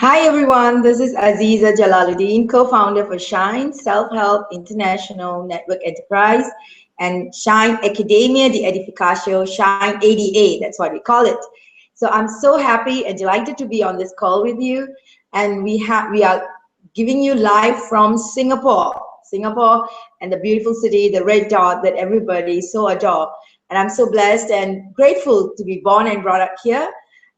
Hi everyone, this is Aziza Jalaluddin, co-founder for Shine Self-Help International Network Enterprise and Shine Academia de Edificacio, Shine ADA, that's what we call it. So I'm so happy and delighted to be on this call with you, and we are giving you live from Singapore, and the beautiful city, the red dot that everybody so adore. And I'm so blessed and grateful to be born and brought up here.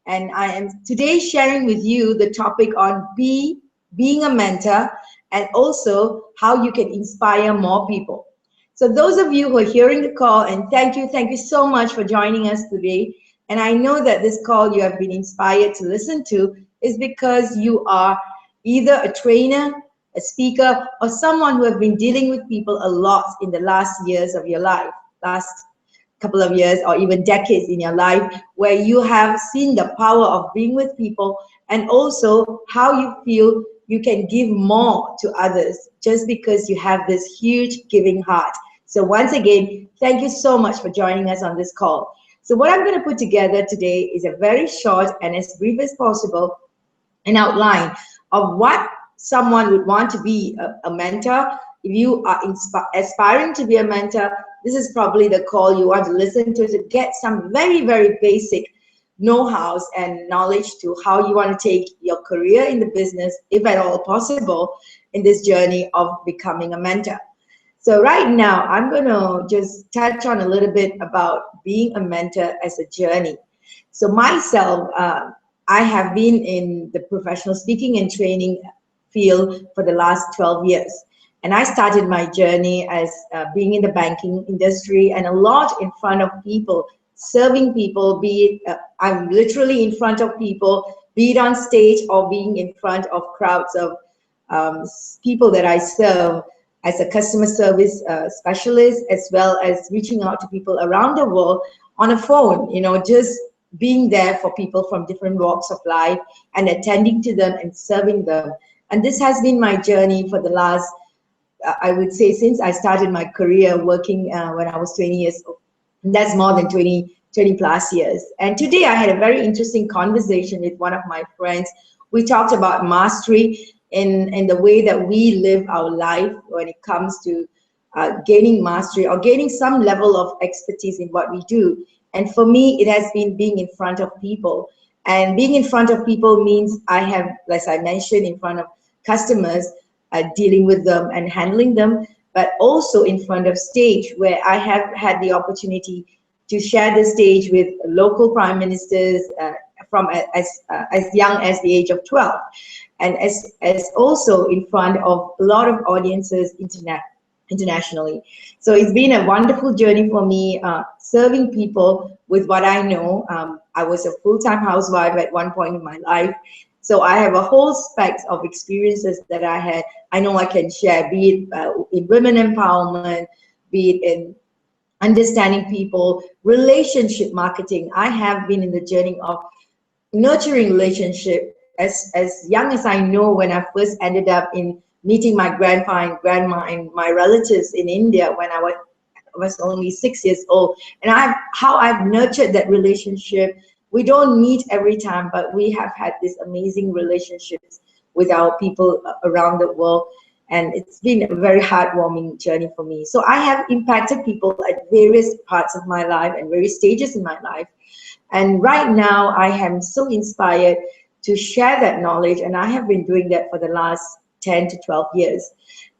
And I am today sharing with you the topic on being a mentor, and also how you can inspire more people. So those of you who are hearing the call, and thank you so much for joining us today. And I know that this call you have been inspired to listen to is because you are either a trainer, a speaker, or someone who have been dealing with people a lot in the last years of your life, last couple of years or even decades in your life, where you have seen the power of being with people, and also how you feel you can give more to others just because you have this huge giving heart. So once again, thank you so much for joining us on this call. So what I'm going to put together today is a very short and as brief as possible an outline of what someone would want to be a mentor. If you are aspiring to be a mentor, this is probably the call you want to listen to get some very basic know-hows and knowledge to how you want to take your career in the business, if at all possible, in this journey of becoming a mentor. So right now, I'm going to just touch on a little bit about being a mentor as a journey. So myself, I have been in the professional speaking and training field for the last 12 years. And I started my journey as being in the banking industry, and a lot in front of people, serving people, be it, I'm literally in front of people, be it on stage or being in front of crowds of people that I serve as a customer service specialist, as well as reaching out to people around the world on a phone, just being there for people from different walks of life and attending to them and serving them. And this has been my journey for the last, I would say, since I started my career working when I was 20 years old. And that's more than 20 plus years. And today I had a very interesting conversation with one of my friends. We talked about mastery in the way that we live our life when it comes to gaining mastery or gaining some level of expertise in what we do. And for me, it has been being in front of people. And being in front of people means I have, as I mentioned, in front of customers, dealing with them and handling them, but also in front of stage, where I have had the opportunity to share the stage with local prime ministers from as young as the age of 12, and as also in front of a lot of audiences internationally. So it's been a wonderful journey for me, serving people with what I know. I was a full-time housewife at one point in my life. So I have a whole spectrum of experiences that I know I can share, be it in women empowerment, be it in understanding people, relationship marketing. I have been in the journey of nurturing relationship as young as I know, when I first ended up in meeting my grandpa and grandma and my relatives in India when I was only 6 years old. And how I've nurtured that relationship. We don't meet every time, but we have had these amazing relationships with our people around the world. And it's been a very heartwarming journey for me. So I have impacted people at various parts of my life and various stages in my life. And right now I am so inspired to share that knowledge. And I have been doing that for the last 10 to 12 years.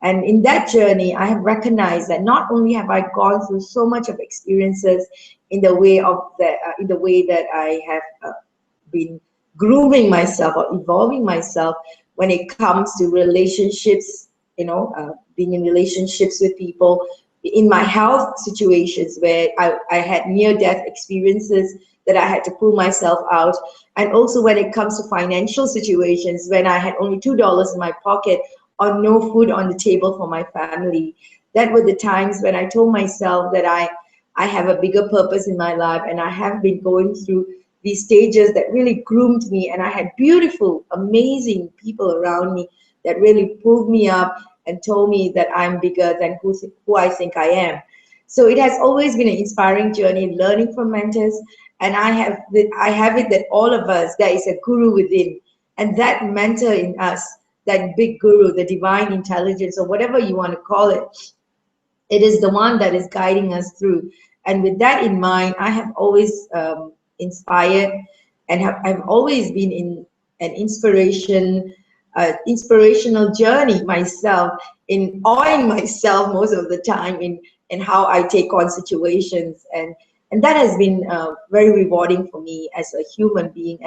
And in that journey, I have recognized that not only have I gone through so much of experiences in the way that I have been grooming myself or evolving myself when it comes to relationships, being in relationships with people, in my health situations where I had near-death experiences that I had to pull myself out, and also when it comes to financial situations when I had only $2 in my pocket or no food on the table for my family. That were the times when I told myself that I have a bigger purpose in my life, and I have been going through these stages that really groomed me, and I had beautiful, amazing people around me that really pulled me up and told me that I'm bigger than who I think I am. So it has always been an inspiring journey, learning from mentors, and I have it that all of us, there is a guru within. And that mentor in us, that big guru, the divine intelligence, or whatever you want to call it, it is the one that is guiding us through. And with that in mind, I have always inspired and I've always been in an inspirational journey myself, in awing myself most of the time in how I take on situations. And that has been very rewarding for me as a human being,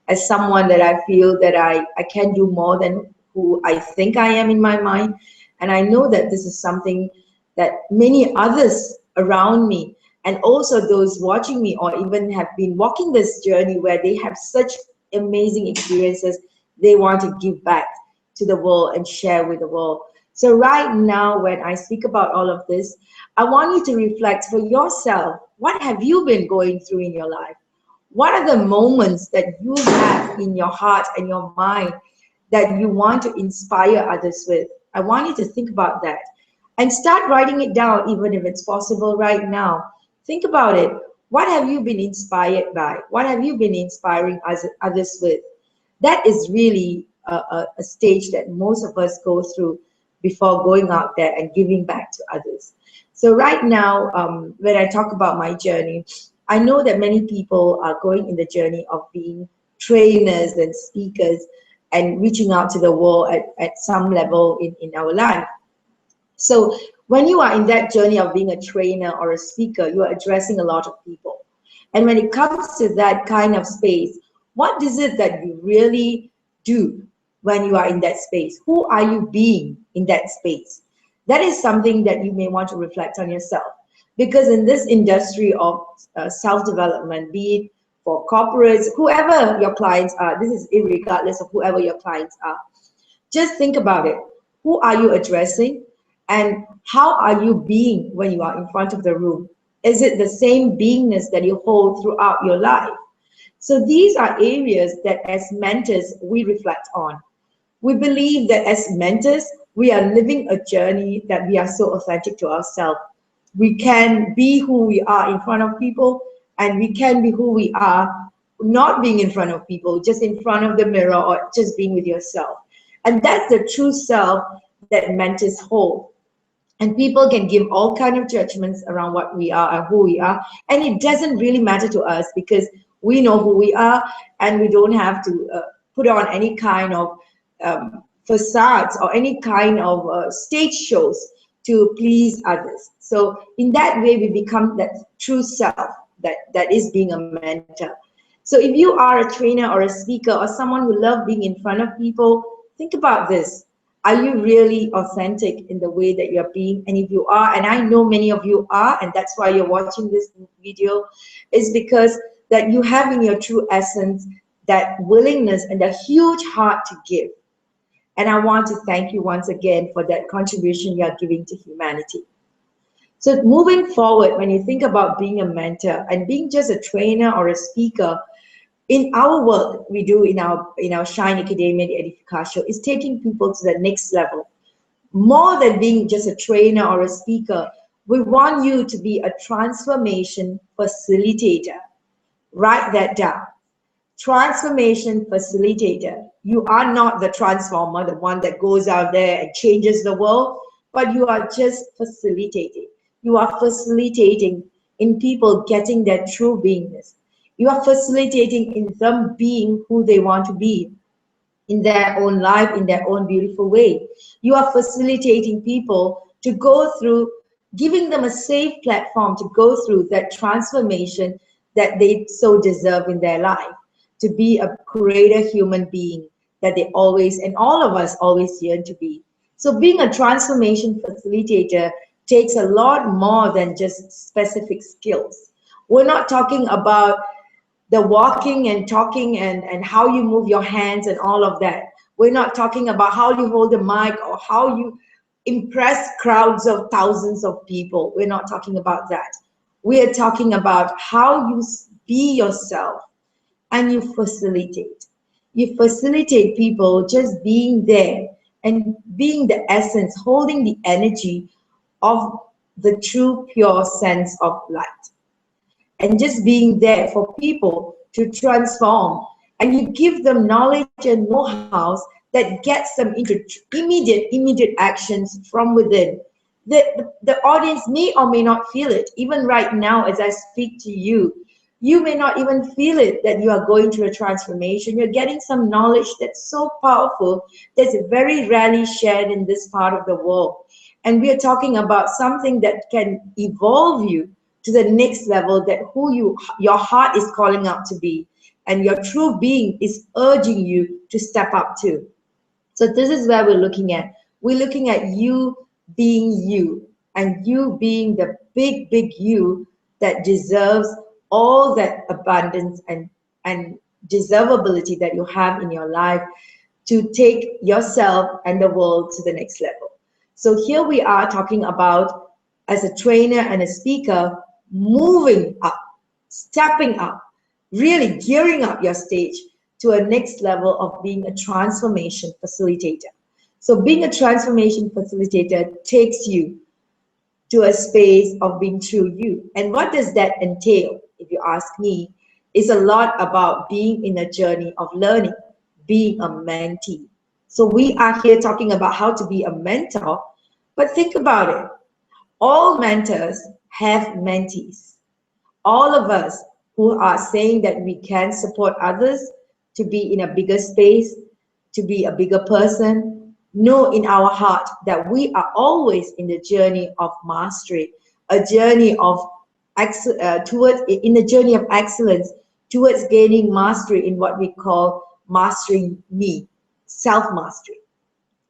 as someone that I feel that I can do more than who I think I am in my mind. And I know that this is something that many others around me, and also those watching me or even have been walking this journey where they have such amazing experiences, they want to give back to the world and share with the world. So right now, when I speak about all of this, I want you to reflect for yourself, what have you been going through in your life? What are the moments that you have in your heart and your mind that you want to inspire others with? I want you to think about that and start writing it down, even if it's possible right now. Think about it. What have you been inspired by? What have you been inspiring others with? That is really a stage that most of us go through before going out there and giving back to others. So right now, when I talk about my journey, I know that many people are going in the journey of being trainers and speakers and reaching out to the world at some level in our life. So when you are in that journey of being a trainer or a speaker, you are addressing a lot of people. And when it comes to that kind of space, what is it that you really do when you are in that space? Who are you being in that space? That is something that you may want to reflect on yourself. Because in this industry of self-development, be it for corporates, whoever your clients are, this is irregardless of whoever your clients are, just think about it. Who are you addressing? And how are you being when you are in front of the room? Is it the same beingness that you hold throughout your life? So these are areas that as mentors, we reflect on. We believe that as mentors, we are living a journey that we are so authentic to ourselves. We can be who we are in front of people, and we can be who we are not being in front of people, just in front of the mirror or just being with yourself. And that's the true self that mentors hold. And people can give all kinds of judgments around what we are and who we are. And it doesn't really matter to us because we know who we are, and we don't have to put on any kind of facades or any kind of stage shows to please others. So in that way, we become that true self that is being a mentor. So if you are a trainer or a speaker or someone who loves being in front of people, think about this. Are you really authentic in the way that you're being? And if you are, and I know many of you are, and that's why you're watching this video, is because that you have in your true essence that willingness and a huge heart to give. And I want to thank you once again for that contribution you are giving to humanity. So moving forward, when you think about being a mentor and being just a trainer or a speaker, in our work we do in our Shine Academia, the Edificacio, is taking people to the next level. More than being just a trainer or a speaker, we want you to be a transformation facilitator. Write that down. Transformation facilitator. You are not the transformer, the one that goes out there and changes the world, but you are just facilitating. You are facilitating in people getting their true beingness. You are facilitating in them being who they want to be in their own life, in their own beautiful way. You are facilitating people to go through, giving them a safe platform to go through that transformation that they so deserve in their life, to be a greater human being that they always, and all of us always yearn to be. So being a transformation facilitator takes a lot more than just specific skills. We're not talking about the walking and talking and how you move your hands and all of that. We're not talking about how you hold the mic or how you impress crowds of thousands of people. We're not talking about that. We are talking about how you be yourself and you facilitate. You facilitate people just being there and being the essence, holding the energy of the true pure sense of light. And just being there for people to transform and you give them knowledge and know-hows that gets them into immediate actions from within. The audience may or may not feel it. Even right now, as I speak to you, you may not even feel it that you are going through a transformation. You're getting some knowledge that's so powerful, that's very rarely shared in this part of the world. And we are talking about something that can evolve you to the next level, that your heart is calling out to be, and your true being is urging you to step up to. So this is where we're looking at. We're looking at you being you, and you being the big you that deserves all that abundance and deservability that you have in your life to take yourself and the world to the next level. So here we are talking about, as a trainer and a speaker, moving up, stepping up, really gearing up your stage to a next level of being a transformation facilitator. So being a transformation facilitator takes you to a space of being true you. And what does that entail? If you ask me, is a lot about being in a journey of learning, being a mentee. So we are here talking about how to be a mentor, but think about it. All mentors have mentees. All of us who are saying that we can support others to be in a bigger space, to be a bigger person, know in our heart that we are always in the journey of mastery, a journey of in the journey of excellence towards gaining mastery in what we call mastering me, self-mastery.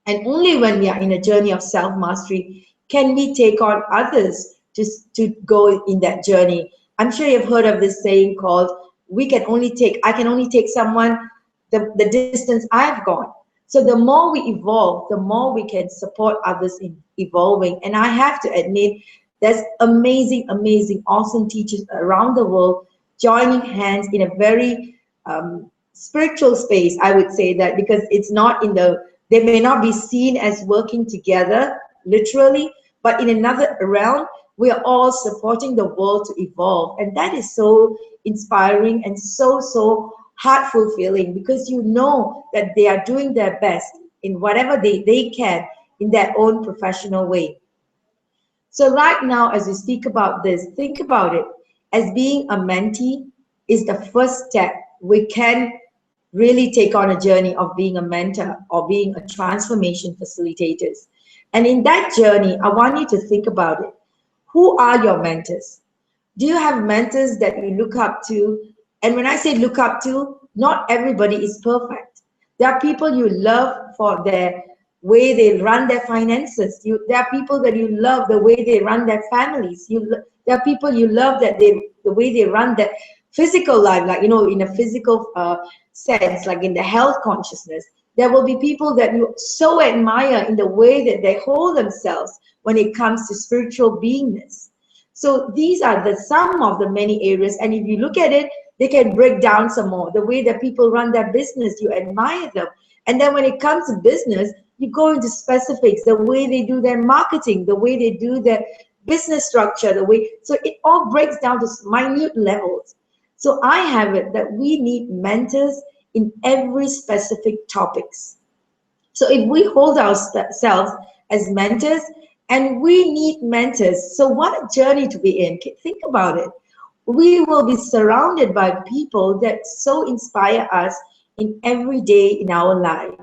And only when we are in a journey of self-mastery can we take on others to go in that journey. I'm sure you've heard of this saying called, I can only take someone the distance I've gone. So the more we evolve, the more we can support others in evolving. And I have to admit, there's amazing, awesome teachers around the world joining hands in a very spiritual space, I would say that, because it's not they may not be seen as working together, literally, but in another realm, we are all supporting the world to evolve. And that is so inspiring and so heartful feeling, because you know that they are doing their best in whatever they can in their own professional way. So right now, as we speak about this, think about it as being a mentee is the first step. We can really take on a journey of being a mentor or being a transformation facilitators. And in that journey, I want you to think about it. Who are your mentors? Do you have mentors that you look up to? And when I say look up to, not everybody is perfect. There are people you love for their way they run their finances. There are people that you love the way they run their families. There are people you love the way they run their physical life, like, in a physical sense, like in the health consciousness. There will be people that you so admire in the way that they hold themselves when it comes to spiritual beingness. So these are some of the many areas. And if you look at it, they can break down some more. The way that people run their business, you admire them. And then when it comes to business, you go into specifics, the way they do their marketing, the way they do their business structure, so it all breaks down to minute levels. So I have it that we need mentors in every specific topics. So if we hold ourselves as mentors, and we need mentors, so what a journey to be in. Think about it. We will be surrounded by people that so inspire us in every day in our life.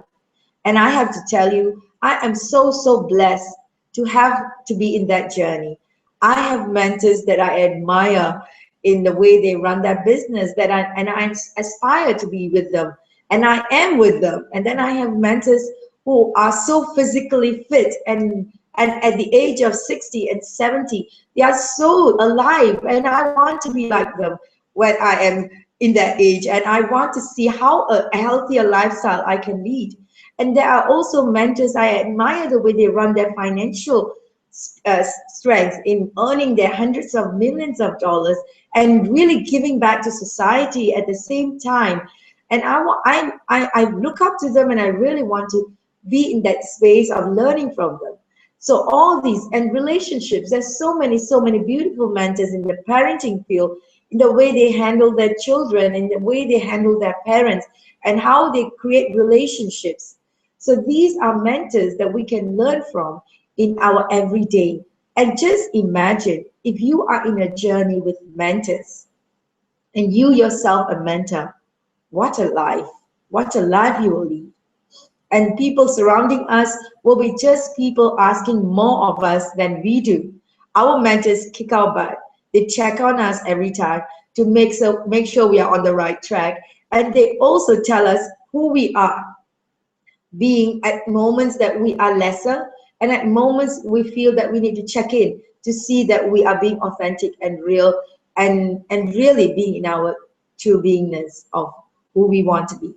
And I have to tell you, I am so blessed to be in that journey. I have mentors that I admire in the way they run their business, and I aspire to be with them, and I am with them. And then I have mentors who are so physically fit, and at the age of 60 and 70, they are so alive, and I want to be like them when I am in that age, and I want to see how a healthier lifestyle I can lead. And there are also mentors I admire the way they run their financial strength in earning their hundreds of millions of dollars and really giving back to society at the same time. And I look up to them, and I really want to be in that space of learning from them. So all these, and relationships, there's so many beautiful mentors in the parenting field, in the way they handle their children, in the way they handle their parents, and how they create relationships. So these are mentors that we can learn from in our everyday. And just imagine if you are in a journey with mentors and you yourself a mentor, what a life, what a life you will lead. And people surrounding us will be just people asking more of us than we do. Our mentors kick our butt. They check on us every time to make sure we are on the right track. And they also tell us who we are, being at moments that we are lesser, and at moments we feel that we need to check in to see that we are being authentic and real, and really being in our true beingness of who we want to be.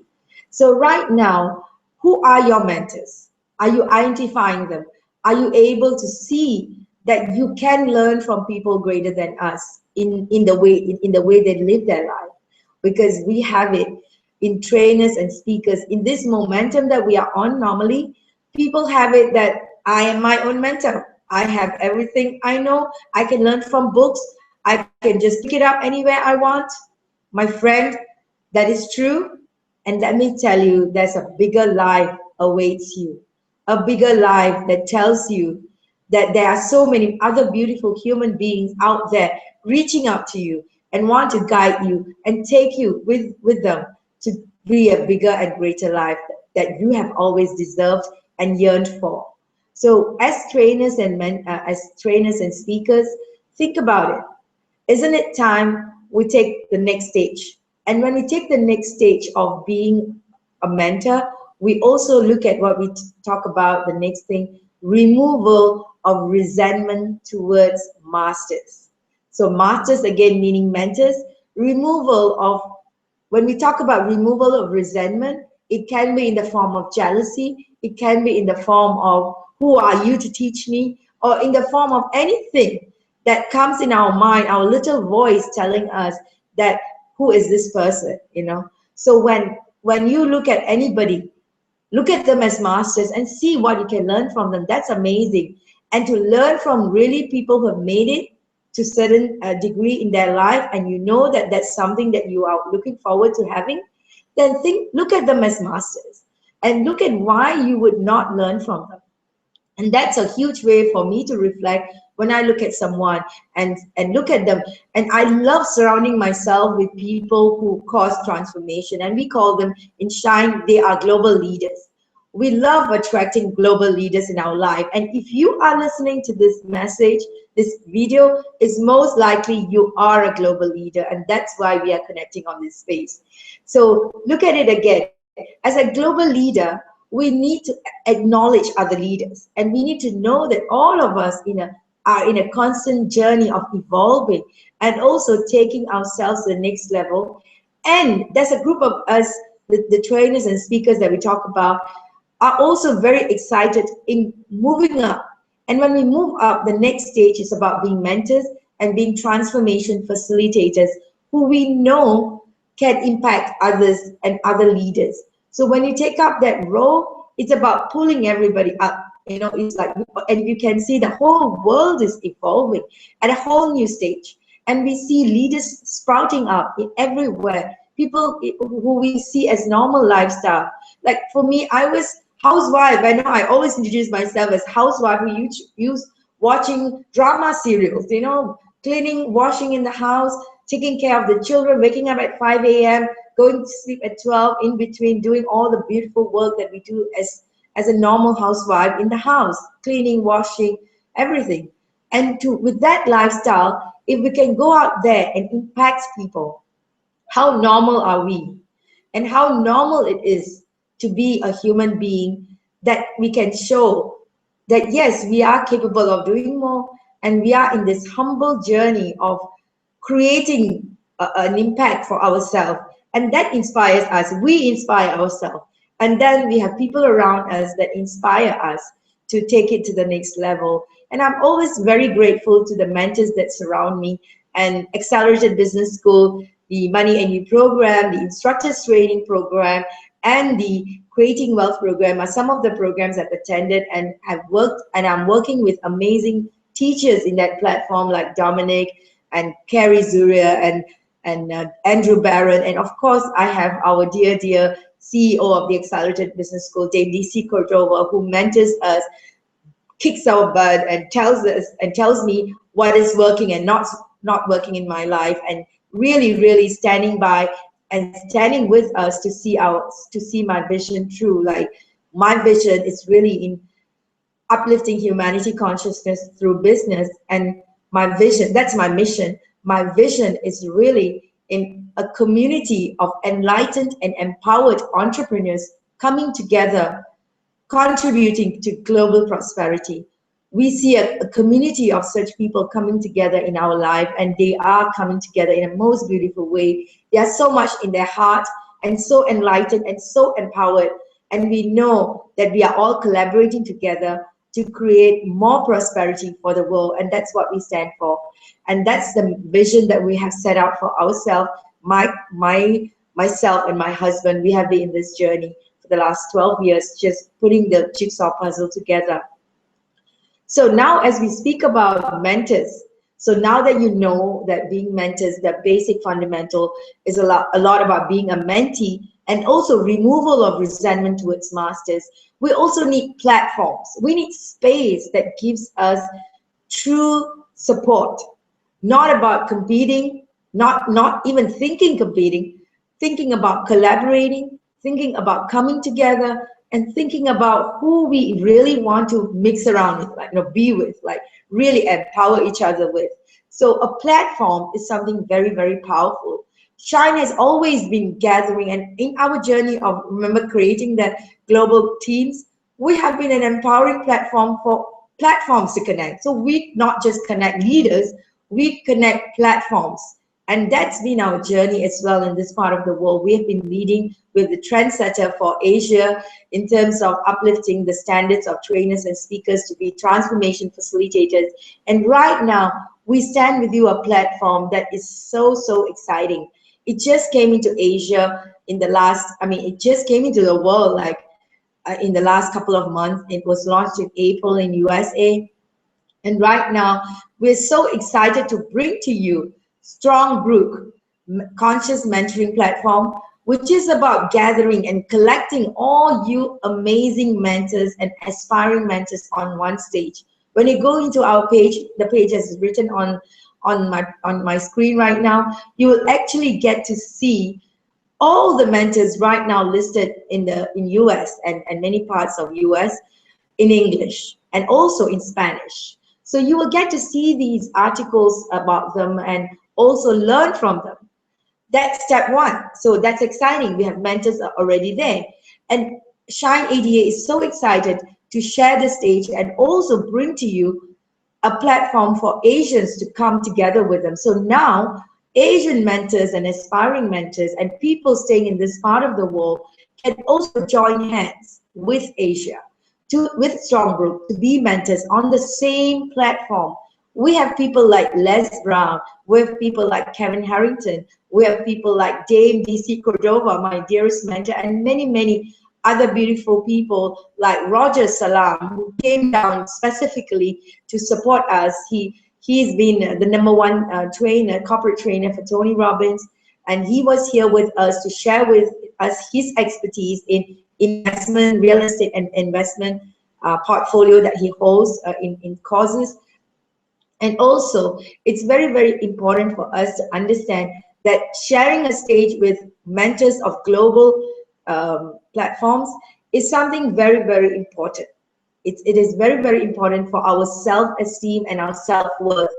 So right now, who are your mentors? Are you identifying them? Are you able to see that you can learn from people greater than us in the way they live their life? Because we have it in trainers and speakers. In this momentum that we are on normally, people have it that I am my own mentor. I have everything I know. I can learn from books. I can just pick it up anywhere I want. My friend, that is true. And let me tell you, there's a bigger life awaits you. A bigger life that tells you that there are so many other beautiful human beings out there reaching out to you and want to guide you and take you with them to be a bigger and greater life that you have always deserved and yearned for. So as trainers and speakers, think about it. Isn't it time we take the next stage? And when we take the next stage of being a mentor, we also look at what we talk about, the next thing, removal of resentment towards masters. So masters, again, meaning mentors, removal of, when we talk about removal of resentment, it can be in the form of jealousy, it can be in the form of who are you to teach me, or in the form of anything that comes in our mind, our little voice telling us that who is this person, you know? So when you look at anybody, look at them as masters and see what you can learn from them. That's amazing. And to learn from really people who have made it to certain degree in their life, and you know that that's something that you are looking forward to having, then look at them as masters and look at why you would not learn from them. And that's a huge way for me to reflect when I look at someone and look at them. And I love surrounding myself with people who cause transformation. And we call them in Shine, they are global leaders. We love attracting global leaders in our life. And if you are listening to this message, this video, is most likely you are a global leader. And that's why we are connecting on this space. So look at it again. As a global leader, we need to acknowledge other leaders, and we need to know that all of us are in a constant journey of evolving and also taking ourselves to the next level. And there's a group of us, the trainers and speakers that we talk about, are also very excited in moving up. And when we move up, the next stage is about being mentors and being transformation facilitators who we know can impact others and other leaders. So when you take up that role, it's about pulling everybody up. You know, it's like, and you can see the whole world is evolving at a whole new stage. And we see leaders sprouting up in everywhere. People who we see as normal lifestyle. Like for me, I was housewife. I know I always introduce myself as housewife who used watching drama serials, you know, cleaning, washing in the house, taking care of the children, waking up at 5 a.m., going to sleep at 12, in between doing all the beautiful work that we do as a normal housewife in the house, cleaning, washing, everything. And with that lifestyle, if we can go out there and impact people, how normal are we? And how normal it is to be a human being, that we can show that yes, we are capable of doing more, and we are in this humble journey of creating an impact for ourselves. And that inspires us. We inspire ourselves. And then we have people around us that inspire us to take it to the next level. And I'm always very grateful to the mentors that surround me, and Accelerated Business School, the Money and You program, the Instructors Training program, and the Creating Wealth program are some of the programs I've attended and have worked, and I'm working with amazing teachers in that platform like Dominic and Carrie Zuria and and Andrew Barron, and of course I have our dear CEO of the Accelerated Business School, Dame DC Cordova, who mentors us, kicks our butt, and tells me what is working and not working in my life, and really standing by and standing with us to see my vision through. Like, my vision is really in uplifting humanity consciousness through business, and my vision, that's my mission. My vision is really in a community of enlightened and empowered entrepreneurs coming together, contributing to global prosperity. We see a community of such people coming together in our life, and they are coming together in a most beautiful way. They are so much in their heart and so enlightened and so empowered. And we know that we are all collaborating together to create more prosperity for the world. And that's what we stand for. And that's the vision that we have set out for ourselves. Myself and my husband, we have been in this journey for the last 12 years, just putting the jigsaw puzzle together. So now, as we speak about mentors, so now that you know that being mentors, the basic fundamental is a lot about being a mentee, and also removal of resentment towards masters. We also need platforms. We need space that gives us true support, not about competing, not even thinking competing, thinking about collaborating, thinking about coming together, and thinking about who we really want to mix around with, like, be with, like really empower each other with. So a platform is something very powerful. Shine has always been gathering, and in our journey of, remember, creating that global teams, we have been an empowering platform for platforms to connect. So we not just connect leaders, we connect platforms. And that's been our journey as well in this part of the world. We have been leading with the trendsetter for Asia in terms of uplifting the standards of trainers and speakers to be transformation facilitators. And right now, we stand with you a platform that is so exciting. It just came into Asia in the last, it just came into the world like in the last couple of months. It was launched in April in USA. And right now, we're so excited to bring to you Strongbrook, conscious mentoring platform, which is about gathering and collecting all you amazing mentors and aspiring mentors on one stage. When you go into our page, the page is written on my screen right now, you will actually get to see all the mentors right now listed in US and many parts of US in English and also in Spanish. So you will get to see these articles about them and also learn from them. That's step one. So that's exciting. We have mentors already there. And Shine ADA is so excited to share the stage and also bring to you a platform for Asians to come together with them. So now Asian mentors and aspiring mentors and people staying in this part of the world can also join hands with Asia, with Strongbrook, to be mentors on the same platform. We have people like Les Brown, we have people like Kevin Harrington, we have people like Dame DC Cordova, my dearest mentor, and many other beautiful people like Roger Salam, who came down specifically to support us. He's been the #1 corporate trainer for Tony Robbins, and he was here with us to share with us his expertise in investment, real estate and investment portfolio that he holds in causes. And also, it's very important for us to understand that sharing a stage with mentors of global platforms is something very important. It is very important for our self-esteem and our self-worth.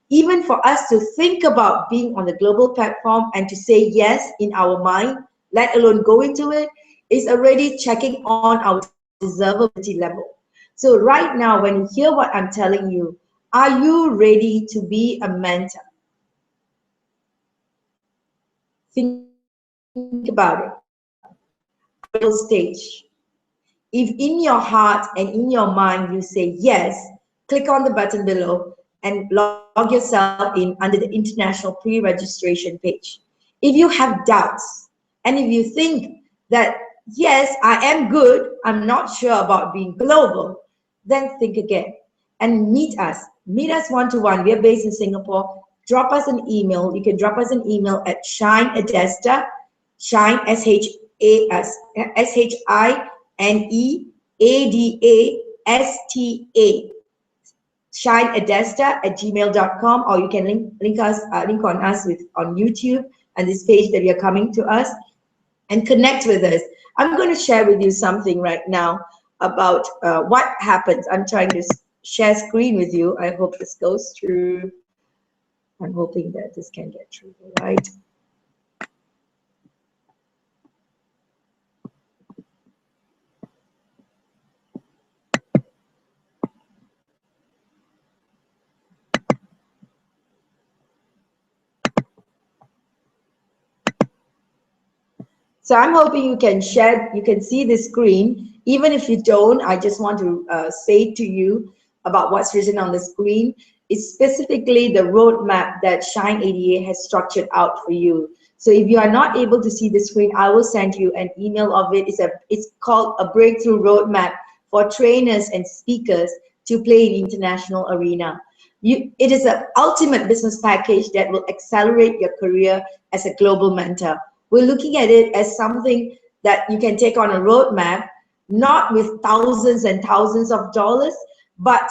Even for us to think about being on the global platform and to say yes in our mind, let alone go into it, is already checking on our deservability level. So right now, when you hear what I'm telling you, are you ready to be a mentor? Think about it. Stage. If in your heart and in your mind you say yes, click on the button below and log yourself in under the international pre-registration page. If you have doubts and if you think that, yes, I am good, I'm not sure about being global, then think again and meet us one-to-one. We are based in Singapore. drop us an email. You can drop us an email at shineadesta, shine SHINEADASTA, shineadesta@gmail.com, or you can link on us on YouTube and this page that you're coming to us, and connect with us. I'm going to share with you something right now about what happens. I'm trying to share screen with you. I hope this goes through. I'm hoping that this can get through, right? So I'm hoping you can share, you can see the screen. Even if you don't, I just want to say to you about what's written on the screen. It's specifically the roadmap that Shine ADA has structured out for you. So if you are not able to see the screen, I will send you an email of it. It's called a breakthrough roadmap for trainers and speakers to play in international arena. It is an ultimate business package that will accelerate your career as a global mentor. We're looking at it as something that you can take on a roadmap, not with thousands and thousands of dollars, but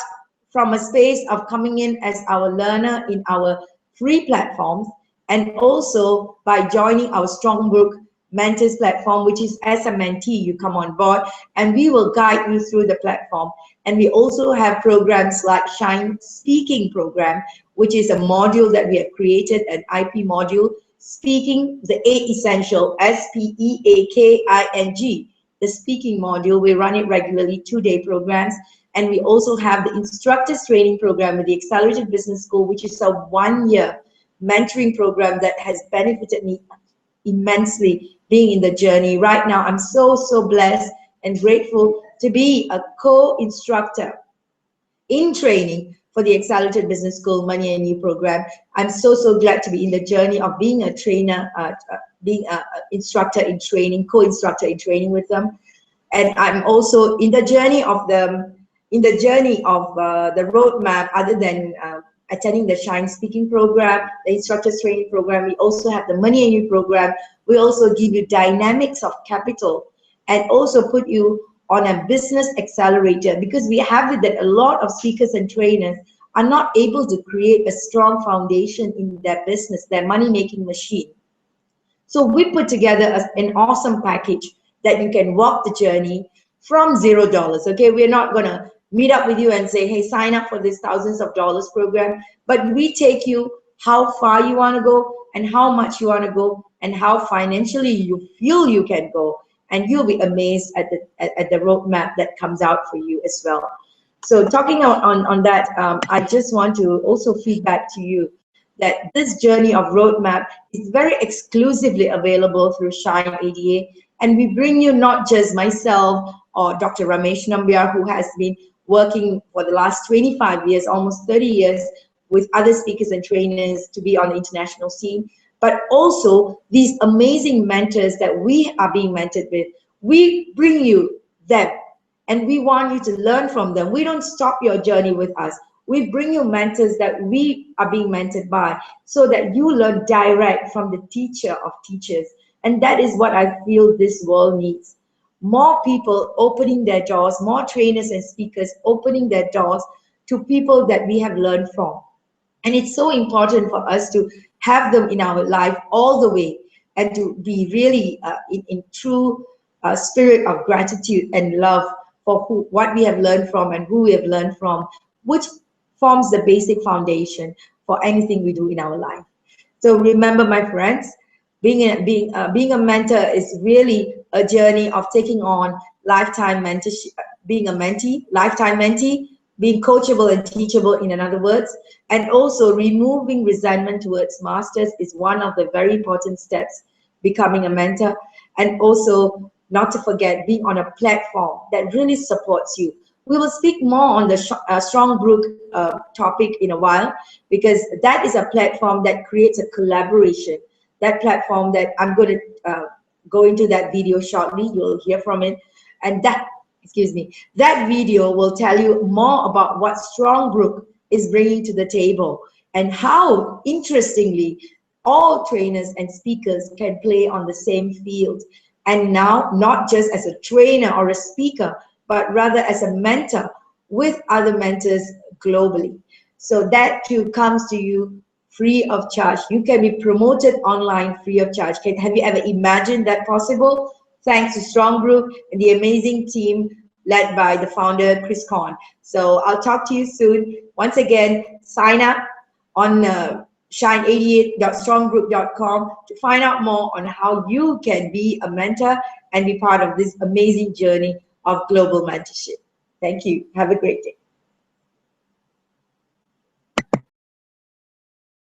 from a space of coming in as our learner in our free platforms, and also by joining our Strongbrook Mentors platform, which is as a mentee, you come on board and we will guide you through the platform. And we also have programs like Shine Speaking Program, which is a module that we have created, an IP module, Speaking, the 8 Essential, SPEAKING, the speaking module. We run it regularly, 2-day programs. And we also have the instructors training program with the Accelerated Business School, which is a 1-year mentoring program that has benefited me immensely being in the journey. Right now, I'm so blessed and grateful to be a co-instructor in training for the Accelerated Business School Money and You program. I'm so glad to be in the journey of being a trainer, being an instructor in training, co-instructor in training with them. And I'm also in the journey of the roadmap. Other than attending the Shine Speaking program, the instructors training program, we also have the Money and You program. We also give you dynamics of capital and also put you on a business accelerator, because we have it that a lot of speakers and trainers are not able to create a strong foundation in their business, their money-making machine. So we put together an awesome package that you can walk the journey from $0. Okay, we're not gonna meet up with you and say, hey, sign up for this thousands of dollars program, but we take you how far you want to go and how much you want to go and how financially you feel you can go. And you'll be amazed at the roadmap that comes out for you as well. So talking on that, I just want to also feedback to you that this journey of roadmap is very exclusively available through Shine ADA. And we bring you not just myself or Dr. Ramesh Nambiar, who has been working for the last 25 years, almost 30 years, with other speakers and trainers to be on the international scene, but also these amazing mentors that we are being mentored with. We bring you them and we want you to learn from them. We don't stop your journey with us. We bring you mentors that we are being mentored by, so that you learn direct from the teacher of teachers. And that is what I feel this world needs. More people opening their doors, more trainers and speakers opening their doors to people that we have learned from. And it's so important for us to have them in our life all the way, and to be really in true spirit of gratitude and love for what we have learned from and who we have learned from, which forms the basic foundation for anything we do in our life. So remember, my friends, being a mentor is really a journey of taking on lifetime mentorship, being a mentee, lifetime mentee, being coachable and teachable, in other words, and also removing resentment towards masters is one of the very important steps becoming a mentor. And also, not to forget, being on a platform that really supports you. We will speak more on the Strongbrook topic in a while, because that is a platform that creates a collaboration. That platform that I'm going to go into that video shortly. You'll hear from it. And that video will tell you more about what Strongbrook is bringing to the table. and how, interestingly, all trainers and speakers can play on the same field. And now, not just as a trainer or a speaker, but rather as a mentor with other mentors globally. So that too comes to you free of charge. You can be promoted online free of charge. Have you ever imagined that possible? Thanks to Strongbrook and the amazing team led by the founder, Chris Korn. So I'll talk to you soon. Once again, sign up on shine88.strongbrook.com to find out more on how you can be a mentor and be part of this amazing journey of global mentorship. Thank you. Have a great day.